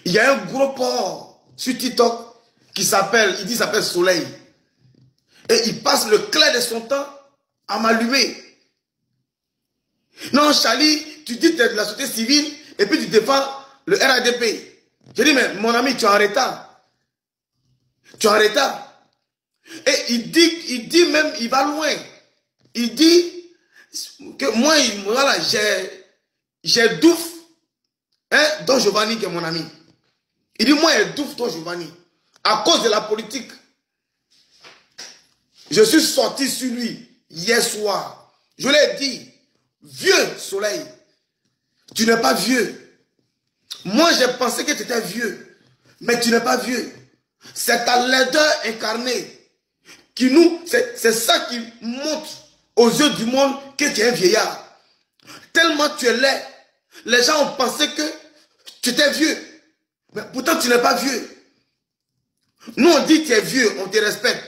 Il y a un gros porc sur TikTok qui s'appelle, il s'appelle Soleil. Et il passe le clair de son temps à m'allumer. Non, Charlie, tu dis que tu es de la société civile et puis tu défends le RADP. Je dis, mais mon ami, tu es en retard. Tu es en retard. Et il dit même, il va loin. Il dit que moi, voilà, j'ai Douf, hein, Don Giovanni qui est mon ami. Il dit, moi, j'ai Douf Don Giovanni. À cause de la politique. Je suis sorti sur lui hier soir. Je lui ai dit, vieux Soleil, tu n'es pas vieux. Moi, j'ai pensé que tu étais vieux. Mais tu n'es pas vieux. C'est ta laideur incarnée. C'est ça qui montre aux yeux du monde que tu es un vieillard. Tellement tu es laid. Les gens ont pensé que tu étais vieux. Mais pourtant, tu n'es pas vieux. Nous, on dit que tu es vieux, on te respecte.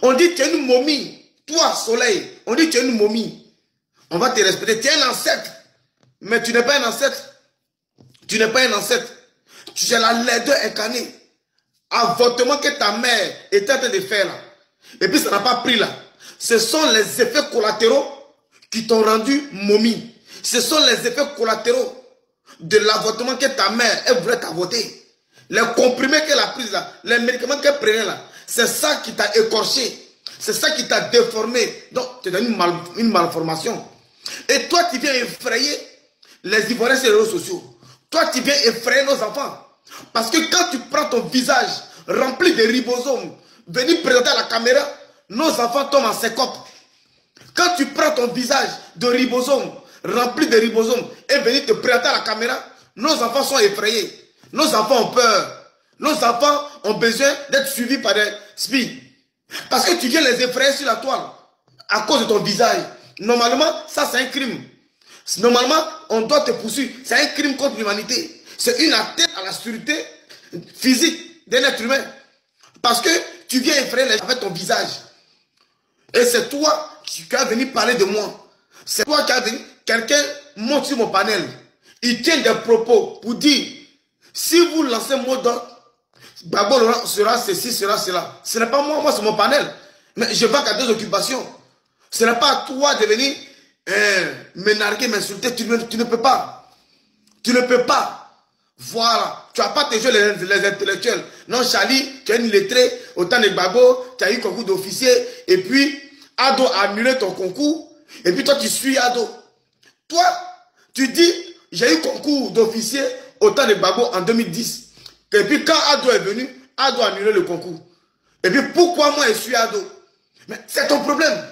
On dit que tu es une momie. Toi, Soleil, on dit que tu es une momie. On va te respecter. Tu es un ancêtre. Mais tu n'es pas un ancêtre. Tu n'es pas un ancêtre. Tu es la laideur incarnée. Avortement que ta mère était en train de faire là. Et puis ça n'a pas pris là. Ce sont les effets collatéraux qui t'ont rendu momie. Ce sont les effets collatéraux de l'avortement que ta mère, elle voulait t'avorter. Les comprimés qu'elle a pris là, les médicaments qu'elle prenait là, c'est ça qui t'a écorché. C'est ça qui t'a déformé. Donc, tu as une malformation. Et toi, tu viens effrayer les Ivoiriens sur les réseaux sociaux. Toi, tu viens effrayer nos enfants. Parce que quand tu prends ton visage rempli de ribosomes, venir présenter à la caméra, nos enfants tombent en syncope. Quand tu prends ton visage de ribosomes, rempli de ribosomes, et venir te présenter à la caméra, nos enfants sont effrayés. Nos enfants ont peur. Nos enfants ont besoin d'être suivis par des spies. Parce que tu viens les effrayer sur la toile à cause de ton visage. Normalement, ça c'est un crime. Normalement, on doit te poursuivre. C'est un crime contre l'humanité. C'est une atteinte à la sécurité physique d'un être humain. Parce que tu viens effrayer les gens avec ton visage. Et c'est toi qui as venu parler de moi. C'est toi qui as venu. Quelqu'un monte sur mon panel. Il tient des propos pour dire, si vous lancez un mot d'ordre, Gbagbo sera ceci, sera cela. Ce n'est pas moi, moi c'est mon panel. Mais je vais à des occupations. Ce n'est pas à toi de venir me narguer, m'insulter. Tu ne peux pas. Tu ne peux pas. Voilà. Tu n'as pas tes jeux les intellectuels. Non, Charlie, tu es une lettrée. Autant de Gbagbo, tu as eu concours d'officier. Et puis, Ado a annulé ton concours. Et puis toi, tu suis Ado. Toi, tu dis, j'ai eu concours d'officier autant de Gbagbo en 2010. Et puis quand Ado est venu, Ado a annulé le concours. Et puis pourquoi moi je suis Ado? Mais c'est ton problème.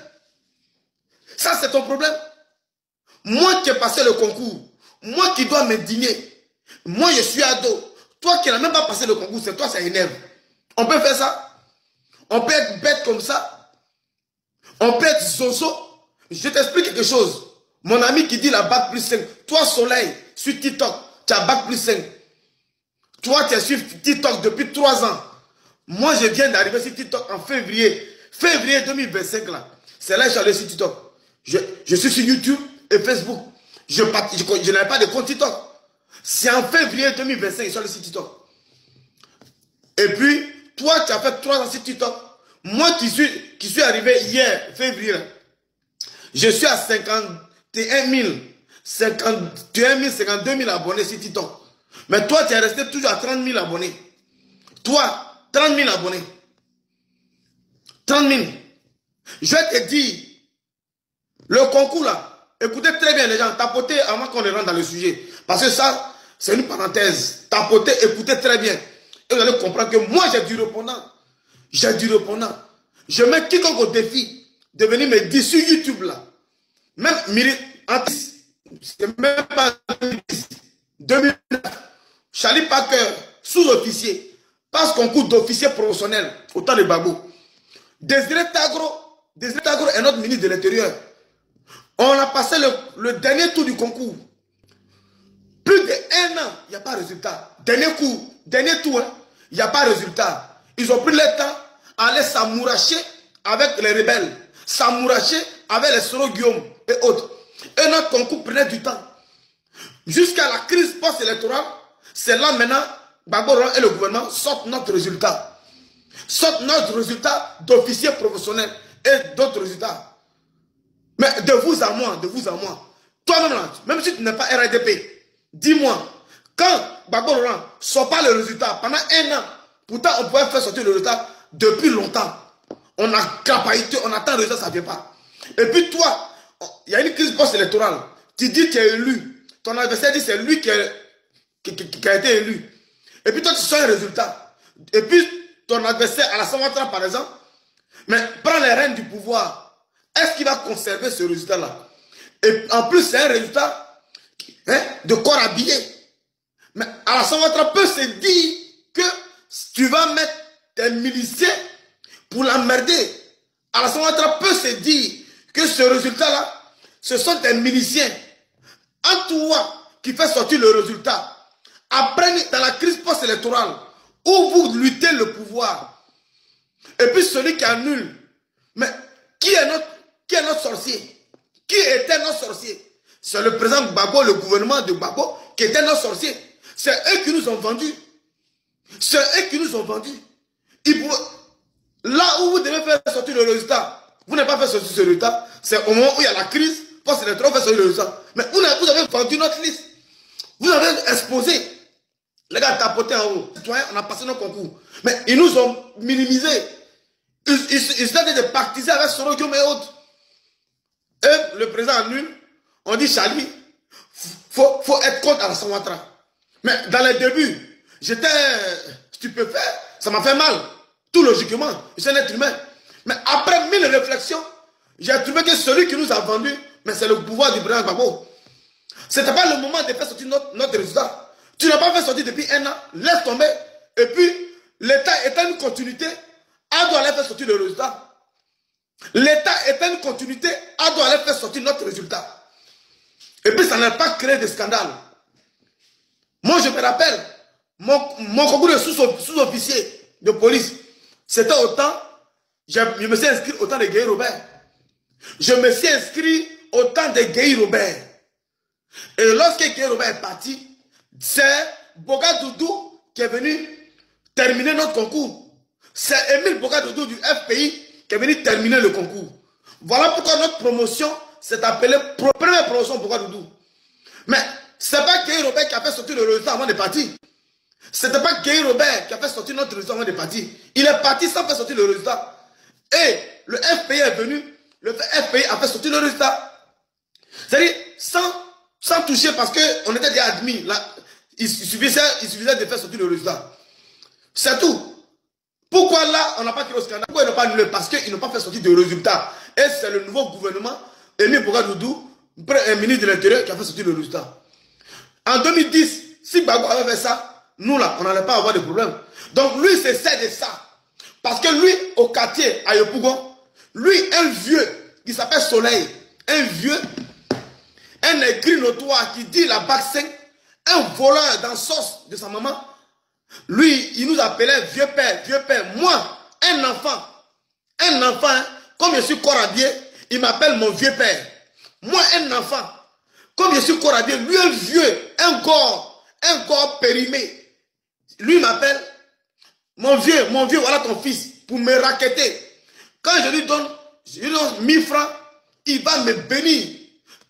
Ça c'est ton problème. Moi qui ai passé le concours, moi qui dois m'indigner, moi je suis Ado. Toi qui n'as même pas passé le concours, c'est toi ça énerve. On peut faire ça? On peut être bête comme ça? On peut être zozo? Je t'explique quelque chose. Mon ami qui dit la bac plus 5, toi Soleil, sur TikTok, tu as bac plus 5. Toi, tu es sur TikTok depuis 3 ans. Moi, je viens d'arriver sur TikTok en février. Février 2025, là. C'est là que je suis allé sur TikTok. Je suis sur YouTube et Facebook. Je n'avais pas de compte TikTok. C'est en février 2025 que je suis allé sur TikTok. Et puis, toi, tu as fait 3 ans sur TikTok. Moi, qui suis arrivé hier, février, là, je suis à 51 000, 52 000 abonnés sur TikTok. Mais toi, tu es resté toujours à 30 000 abonnés. Toi, 30 000 abonnés. 30 000. Je vais te dire, le concours là, écoutez très bien les gens, tapotez avant qu'on ne rentre dans le sujet. Parce que ça, c'est une parenthèse. Tapotez, écoutez très bien. Et vous allez comprendre que moi, j'ai du répondant. J'ai du répondant. Je mets quiconque au défi de venir me dire sur YouTube là. Même c'est même pas 2009. Charlie Parker, sous-officier, passe concours d'officier professionnel au temps de Gbagbo. Désiré Tagro est notre ministre de l'Intérieur. On a passé le dernier tour du concours. Plus d'1 an, il n'y a pas de résultat. Dernier tour, il n'y a pas de résultat. Ils ont pris le temps à aller s'amouracher avec les rebelles, s'amouracher avec les Soro Guillaume et autres. Et notre concours prenait du temps. Jusqu'à la crise post-électorale, c'est là maintenant Gbagbo Laurent et le gouvernement sortent notre résultat. Sortent notre résultat d'officier professionnel et d'autres résultats. Mais de vous à moi, toi-même là, même si tu n'es pas RADP, dis-moi, quand Gbagbo Laurent ne sort pas le résultat pendant 1 an, pourtant on pouvait faire sortir le résultat depuis longtemps. On a capacité, on attend le résultat, ça ne vient pas. Et puis toi, il y a une crise post-électorale. Tu dis que tu es élu. Ton adversaire dit que c'est lui qui a été élu. Et puis toi, tu sors un résultat. Et puis ton adversaire, à la Saint-Ouattara par exemple, mais prend les rênes du pouvoir. Est-ce qu'il va conserver ce résultat-là? Et en plus, c'est un résultat de corps habillé. Mais à la Saint-Ouattara peut se dire que tu vas mettre tes miliciens pour l'emmerder. À la Saint-Ouattara peut se dire que ce résultat-là, ce sont des miliciens. En toi qui fait sortir le résultat, après dans la crise post-électorale, où vous luttez le pouvoir, et puis celui qui annule, mais qui est notre sorcier? Qui était notre sorcier? C'est le président Gbagbo, le gouvernement de Gbagbo, qui était notre sorcier. C'est eux qui nous ont vendus. C'est eux qui nous ont vendus. Là où vous devez faire sortir le résultat, vous n'avez pas fait sortir ce résultat, c'est au moment où il y a la crise, post-électorale, vous faites sortir le résultat. Mais vous avez vendu notre liste. Vous avez exposé. Les gars tapotaient en haut. On a passé nos concours. Mais ils nous ont minimisé. Ils essaient de pactiser avec Soro Guillaume et autres. Et le président annule. On dit, Charlie, faut être contre la Saint-Ouattara. Mais dans les débuts, j'étais stupéfait. Ça m'a fait mal. Tout logiquement. Je suis un être humain. Mais après 1000 réflexions, j'ai trouvé que celui qui nous a vendu, mais c'est le pouvoir du président Gbagbo. Ce n'était pas le moment de faire sortir notre résultat. Tu n'as pas fait sortir depuis 1 an, laisse tomber. Et puis, l'État étant une continuité, elle doit aller faire sortir le résultat. L'État étant une continuité, elle doit aller faire sortir notre résultat. Et puis, ça n'a pas créé de scandale. Moi, je me rappelle, mon concours de sous-officier de police, c'était autant, je me suis inscrit au temps de Guy Robert. Je me suis inscrit au temps de Guy Robert. Et lorsque Guy Robert est parti, c'est Bogadoudou qui est venu terminer notre concours. C'est Émile Bogadoudou du FPI qui est venu terminer le concours. Voilà pourquoi notre promotion s'est appelée première promotion Bogadoudou. Mais ce n'est pas Guy Robert qui a fait sortir le résultat avant de partir. Ce n'était pas Guy Robert qui a fait sortir notre résultat avant de partir. Il est parti sans faire sortir le résultat. Et le FPI est venu, le FPI a fait sortir le résultat. C'est-à-dire sans toucher parce qu'on était déjà admis. Là, il suffisait de faire sortir le résultat. C'est tout. Pourquoi là, on n'a pas créé le scandale? Pourquoi ils n'ont pas annulé? Parce qu'ils n'ont pas fait sortir de résultat. Et c'est le nouveau gouvernement, Émile Bogadoudou, ministre de l'Intérieur, qui a fait sortir le résultat. En 2010, si Gbagbo avait fait ça, nous là, on n'allait pas avoir de problème. Donc lui, c'est de ça. Parce que lui, au quartier, à Yopougon, lui, un vieux, qui s'appelle Soleil, un vieux, un aigri notoire qui dit la bac 5, un voleur dans la sauce de sa maman, lui, il nous appelait vieux père, vieux père. Moi, un enfant, hein, comme je suis corps habillé, il m'appelle mon vieux père. Moi, un enfant, comme je suis corps habillé, lui, un vieux, un corps périmé. Lui m'appelle mon vieux, voilà ton fils, pour me raqueter. Quand je lui donne 1000 francs, il va me bénir.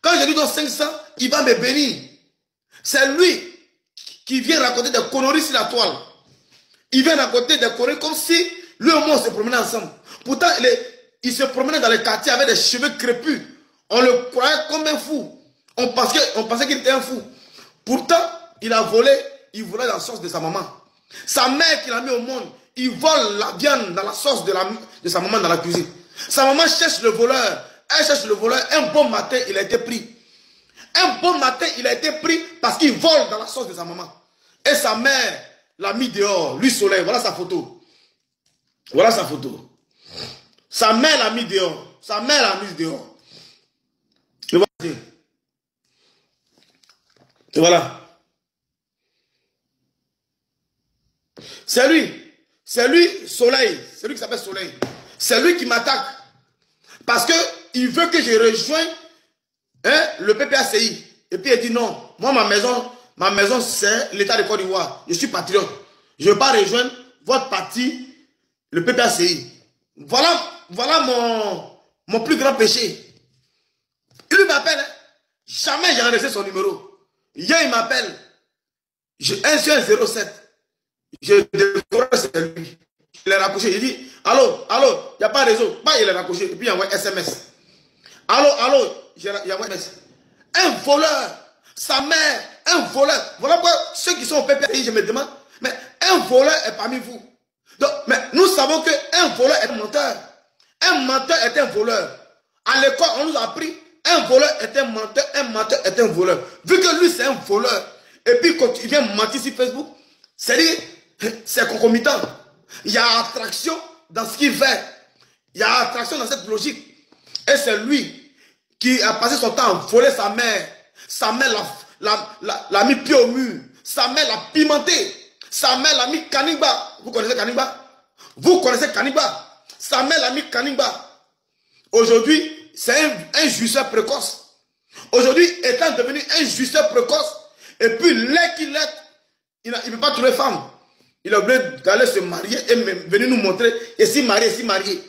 Quand je lui donne 500, il va me bénir. C'est lui qui vient raconter des conneries sur la toile. Il vient raconter des conneries comme si lui et moi on se promenait ensemble. Pourtant, il se promenait dans les quartiers avec des cheveux crépus. On le croyait comme un fou. On pensait qu'il était un fou. Pourtant, il a volé, il volait dans la sauce de sa maman. Sa mère qui l'a mis au monde, il vole la viande dans la sauce de sa maman dans la cuisine. Sa maman cherche le voleur. Elle cherche le voleur. Un bon matin, il a été pris. Un bon matin, il a été pris parce qu'il vole dans la sauce de sa maman. Et sa mère l'a mis dehors. Lui, Soleil, voilà sa photo. Voilà sa photo. Sa mère l'a mis dehors. Sa mère l'a mis dehors. Et voilà. Et voilà. C'est lui, Soleil, c'est lui qui s'appelle Soleil. C'est lui qui m'attaque. Parce qu'il veut que je rejoigne le PPACI. Et puis il dit non, moi ma maison, ma maison c'est l'État de Côte d'Ivoire. Je suis patriote. Je ne veux pas rejoindre votre parti, le PPACI. Voilà mon plus grand péché. Il m'appelle, hein. Jamais j'ai enregistré son numéro. Hier, il m'appelle. 107. Je découvre c'est lui. Il est raccroché. Il dit, allô, il n'y a pas de réseau. Bah, il est raccroché. Et puis il envoie SMS. Allô, il envoie SMS. Un voleur, sa mère, un voleur. Voilà pourquoi ceux qui sont au PPI, je me demande, mais un voleur est parmi vous. Donc, mais nous savons qu'un voleur est un menteur. Un menteur est un voleur. À l'école, on nous a appris, un voleur est un menteur est un voleur. Vu que lui, c'est un voleur, et puis quand il vient mentir sur Facebook, c'est concomitant. Il y a attraction dans ce qu'il fait. Il y a attraction dans cette logique. Et c'est lui qui a passé son temps à voler sa mère. Sa mère l'a mis pied au mur. Sa mère l'a pimenté. Sa mère l'a mis Kanigba. Vous connaissez Kanigba? Vous connaissez Kanigba? Sa mère l'a mis Kanigba. Aujourd'hui, c'est un jouisseur précoce. Aujourd'hui, étant devenu un jouisseur précoce, et puis l'est qu'il est, il ne peut pas trouver femme. Il a oublié d'aller se marier et venir nous montrer, et si marié.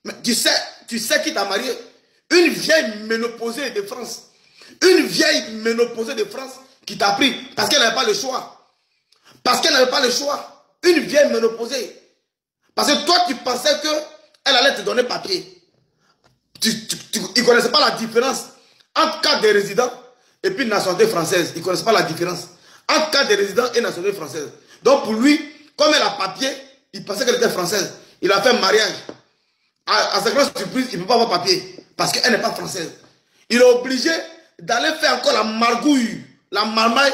Mais tu sais qui t'a marié? Une vieille ménopausée de France. Une vieille ménopausée de France qui t'a pris parce qu'elle n'avait pas le choix. Parce qu'elle n'avait pas le choix. Une vieille ménopausée. Parce que toi, tu pensais qu'elle allait te donner papier. Ils ne connaissaient pas la différence entre carte de résident et puis nationalité française. Ils ne connaissaient pas la différence entre carte de résident et nationalité française. Donc pour lui, comme elle a papier, il pensait qu'elle était française. Il a fait un mariage. À sa grande surprise, il ne peut pas avoir papier. Parce qu'elle n'est pas française. Il est obligé d'aller faire encore la margouille, la marmaille,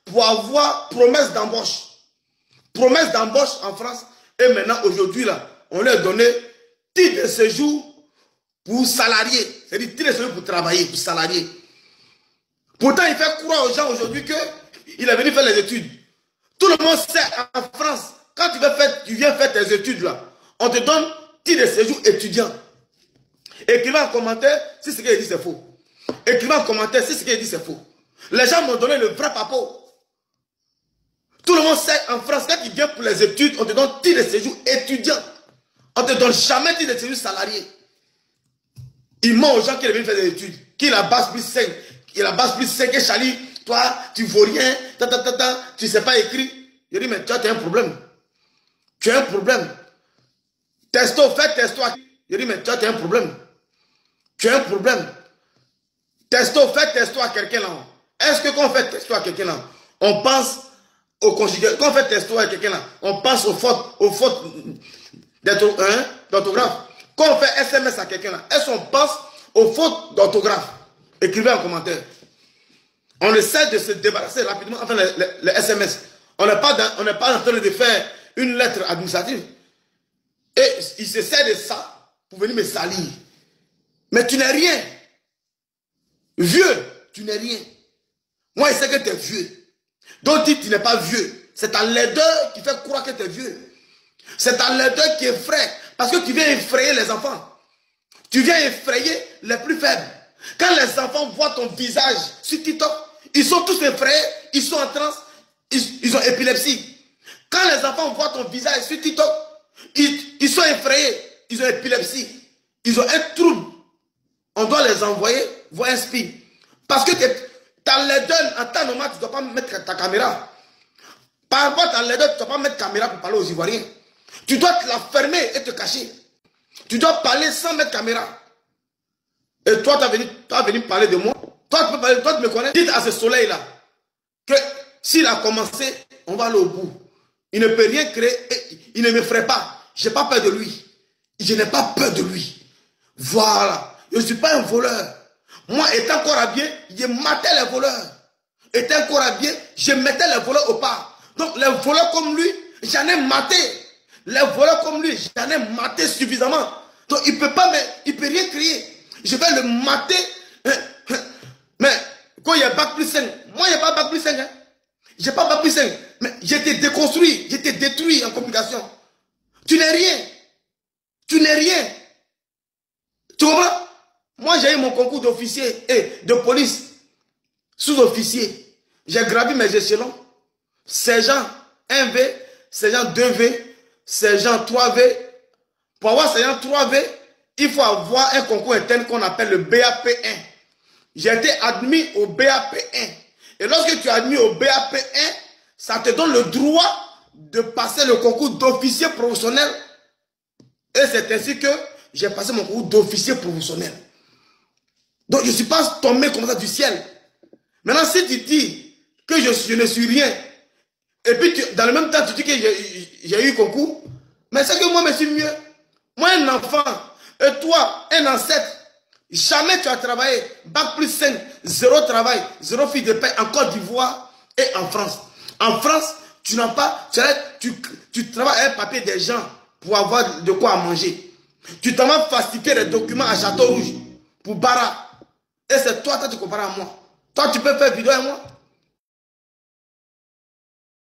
pour avoir promesse d'embauche. Promesse d'embauche en France. Et maintenant, aujourd'hui, là, on lui a donné titre de séjour pour salarié. C'est-à-dire titre de séjour pour travailler, pour salarié. Pourtant, il fait croire aux gens aujourd'hui qu'il est venu faire les études. Tout le monde sait en France, quand tu viens faire tes études, là, on te donne titre de séjour étudiant. Écrivez en commentaire si ce qu'il dit c'est faux. Écrivez en commentaire si ce qu'il dit c'est faux. Les gens m'ont donné le vrai papo. Tout le monde sait en France, quand tu viens pour les études, on te donne titre de séjour étudiant. On ne te donne jamais titre de séjour salarié. Il ment aux gens qui viennent faire des études. Qui la base plus 5. Il la base plus 5 et Chali, toi, tu ne vaux rien, tu ne sais pas écrire. Je dis, mais toi, tu as un problème. Tu as un problème. Testo, fais testo. Je dis, mais toi, tu as un problème. Tu as un problème. Testo, fais testo à quelqu'un là. Est-ce que quand on fait testo à quelqu'un là, on pense au conjugué? Quand on fait testo à quelqu'un là, on pense aux fautes d'orthographe. Quand on fait SMS à quelqu'un là, est-ce qu'on pense aux fautes d'orthographe? Écrivez en commentaire. On essaie de se débarrasser rapidement, enfin les SMS. On n'est pas en train de faire une lettre administrative. Et il se sert de ça pour venir me salir. Mais tu n'es rien. Vieux, tu n'es rien. Moi, je sais que tu es vieux. Donc, dis tu n'es pas vieux. C'est ta laideur qui fait croire que tu es vieux. C'est ta laideur qui effraie. Parce que tu viens effrayer les enfants. Tu viens effrayer les plus faibles. Quand les enfants voient ton visage sur TikTok, ils sont tous effrayés. Ils sont en transe. Ils ont épilepsie. Quand les enfants voient ton visage sur TikTok, ils sont effrayés. Ils ont épilepsie. Ils ont un trouble. On doit les envoyer voir un spi. Parce que ta laideur, en temps normal, tu ne dois pas mettre ta caméra. Par rapport à ta laideur, tu ne dois pas mettre caméra pour parler aux Ivoiriens. Tu dois te la fermer et te cacher. Tu dois parler sans mettre caméra. Et toi, tu as venu parler de moi. Toi, tu me connais. Dites à ce soleil-là que s'il a commencé, on va aller au bout. Il ne peut rien créer. Il ne me ferait pas. Je n'ai pas peur de lui. Je n'ai pas peur de lui. Voilà. Je ne suis pas un voleur. Moi, étant encore habillé, je matais les voleurs. Étant encore habillé, je mettais les voleurs au pas. Donc, les voleurs comme lui, j'en ai maté. Les voleurs comme lui, j'en ai maté suffisamment. Donc, il ne peut pas, il ne peut rien créer. Je vais le mater. Mais, quand il y a bac plus 5, moi, il n'y a pas bac plus 5. Hein. Je n'ai pas bac plus 5. Mais j'étais déconstruit, j'étais détruit en communication. Tu n'es rien. Tu n'es rien. Tu comprends? Moi, j'ai eu mon concours d'officier et de police, sous-officier. J'ai gravi mes échelons. Sergent 1V, sergent 2V, sergent 3V. Pour avoir sergent 3V, il faut avoir un concours interne qu'on appelle le BAP1. J'ai été admis au BAP1. Et lorsque tu es admis au BAP1, ça te donne le droit de passer le concours d'officier professionnel. Et c'est ainsi que j'ai passé mon concours d'officier professionnel. Donc je ne suis pas tombé comme ça du ciel. Maintenant, si tu dis que je ne suis rien, et puis dans le même temps tu dis que j'ai eu concours, mais c'est que moi je suis mieux. Moi un enfant, et toi un ancêtre, jamais tu as travaillé, bac plus 5, zéro travail, zéro fiche de paie en Côte d'Ivoire et en France. En France, tu n'as pas, tu travailles avec un papier des gens pour avoir de quoi manger. Tu t'en vas falsifier les documents à Château Rouge pour Bara. Et c'est toi, tu compares à moi. Toi, tu peux faire vidéo avec moi.